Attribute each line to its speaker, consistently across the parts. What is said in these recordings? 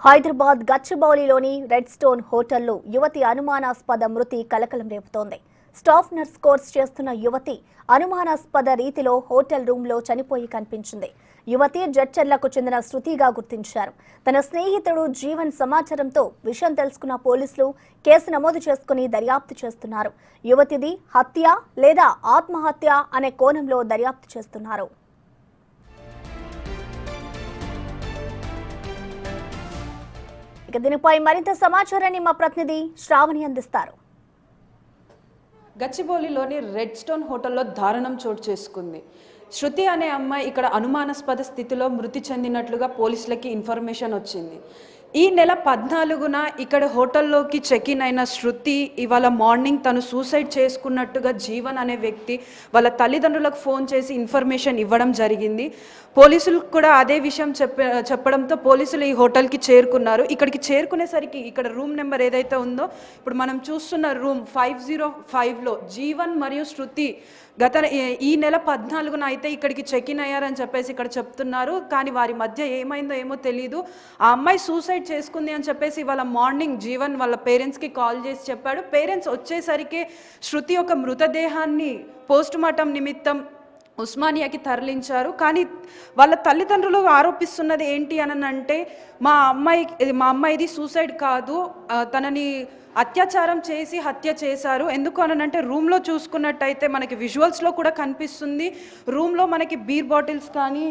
Speaker 1: Hyderabad గచ్చిబౌలిలోని red stone హోటల్లో యువతి అనుమానాస్పద మృతి కలకలం రేపుతోంది. స్టాఫ్ నర్స్ కోర్స్ చేస్తున్న యువతి అనుమానాస్పద రీతిలో హోటల్ రూమ్లో చనిపోయి కనిపించింది. యువతి జడ్చర్లకు చెందిన శృతిగా గుర్తించారు. తన స్నేహితుడు జీవన్ సమాచారంతో విషయం తెలుసుకున్న పోలీసులు కేసు నమోదు చేసుకుని దర్యాప్తు చేస్తున్నారు. యువతిది హత్య లేదా ఆత్మహత్య అనే కోణంలో దర్యాప్తు చేస్తున్నారు. ఇక దీనిపై మరింత సమాచారాన్ని మా ప్రతినిధి శ్రావణి అందిస్తారు.
Speaker 2: గచ్చిబౌలిలోని రెడ్ స్టోన్ హోటల్లో దారుణం చోటు చేసుకుంది. శృతి అనే అమ్మాయి ఇక్కడ అనుమానాస్పద స్థితిలో మృతి చెందినట్లుగా పోలీసులకి ఇన్ఫర్మేషన్ వచ్చింది. ఈ నెల 14న ఇక్కడ హోటల్లోకి చెక్ ఇన్ అయిన శృతి ఇవాళ మార్నింగ్ తను సూసైడ్ చేసుకున్నట్టుగా జీవన్ అనే వ్యక్తి వాళ్ళ తల్లిదండ్రులకు ఫోన్ చేసి ఇన్ఫర్మేషన్ ఇవ్వడం జరిగింది. పోలీసులకు కూడా అదే విషయం చెప్పడంతో పోలీసులు ఈ హోటల్కి చేరుకున్నారు. ఇక్కడికి చేరుకునేసరికి ఇక్కడ రూమ్ నెంబర్ ఏదైతే ఉందో ఇప్పుడు మనం చూస్తున్న రూమ్ 505లో జీవన్ మరియు శృతి ఈ నెల 14న అయితే ఇక్కడికి చెక్ ఇన్ అయ్యారని చెప్పేసి ఇక్కడ చెప్తున్నారు. కానీ వారి మధ్య ఏమైందో ఏమో తెలియదు. ఆ అమ్మాయి సూసైడ్ చేసుకుంది అని చెప్పేసి ఇవాళ మార్నింగ్ జీవన్ వాళ్ళ పేరెంట్స్కి కాల్ చేసి చెప్పాడు. పేరెంట్స్ వచ్చేసరికి శృతి ఒక మృతదేహాన్ని పోస్ట్ మార్టం నిమిత్తం ఉస్మానియాకి తరలించారు. కానీ వాళ్ళ తల్లిదండ్రులు ఆరోపిస్తున్నది ఏంటి అని అంటే మా అమ్మాయిది సూసైడ్ కాదు, తనని అత్యాచారం చేసి హత్య చేశారు. ఎందుకు అనంటే రూమ్లో చూసుకున్నట్టయితే మనకి విజువల్స్లో కూడా కనిపిస్తుంది. రూమ్లో మనకి బీర్ బాటిల్స్ కానీ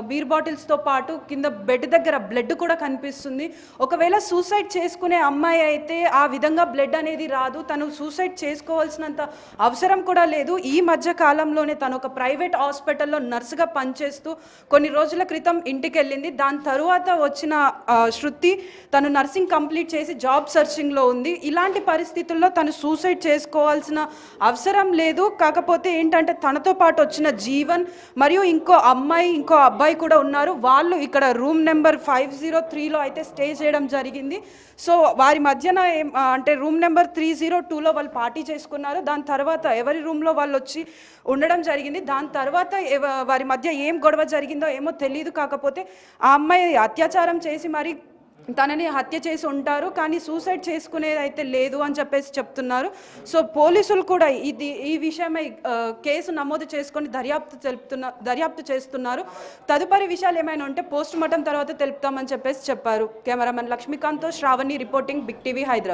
Speaker 2: బీర్ బాటిల్స్తో పాటు కింద బెడ్ దగ్గర బ్లడ్ కూడా కనిపిస్తుంది. ఒకవేళ సూసైడ్ చేసుకునే అమ్మాయి అయితే ఆ విధంగా బ్లడ్ అనేది రాదు. తను సూసైడ్ చేసుకోవాల్సినంత అవసరం కూడా లేదు. ఈ మధ్య కాలంలోనే తను ఒక ప్రైవేట్ హాస్పిటల్లో నర్సుగా పనిచేస్తూ కొన్ని రోజుల క్రితం ఇంటికి వెళ్ళింది. దాని తరువాత వచ్చిన శృతి తను నర్సింగ్ కంప్లీట్ చేసి జాబ్ సర్చింగ్లో ఉంది. ఇలాంటి పరిస్థితుల్లో తను సూసైడ్ చేసుకోవాల్సిన అవసరం లేదు. కాకపోతే ఏంటంటే తనతో పాటు వచ్చిన జీవన్ మరియు ఇంకో అబ్బాయి కూడా ఉన్నారు. వాళ్ళు ఇక్కడ రూమ్ నెంబర్ 503లో అయితే స్టే చేయడం జరిగింది. సో వారి మధ్యన అంటే రూమ్ నెంబర్ 302లో వాళ్ళు పార్టీ చేసుకున్నారు. దాని తర్వాత ఎవరి రూమ్లో వాళ్ళు వచ్చి ఉండడం జరిగింది. దాని తర్వాత వారి మధ్య ఏం గొడవ జరిగిందో ఏమో తెలియదు. కాకపోతే ఆ అమ్మాయి అత్యాచారం చేసి మరి తనని హత్య చేసి ఉంటారు, కానీ సూసైడ్ చేసుకునేది అయితే లేదు అని చెప్పేసి చెప్తున్నారు. సో పోలీసులు కూడా ఈ విషయమై కేసు నమోదు చేసుకొని దర్యాప్తు చేస్తున్నారు. తదుపరి విషయాలు ఏమైనా ఉంటే పోస్ట్ మార్టం తర్వాత తెలుపుతామని చెప్పేసి చెప్పారు. కెమెరామెన్ లక్ష్మీకాంత్తో Shravani reporting, big TV, Hyderabad.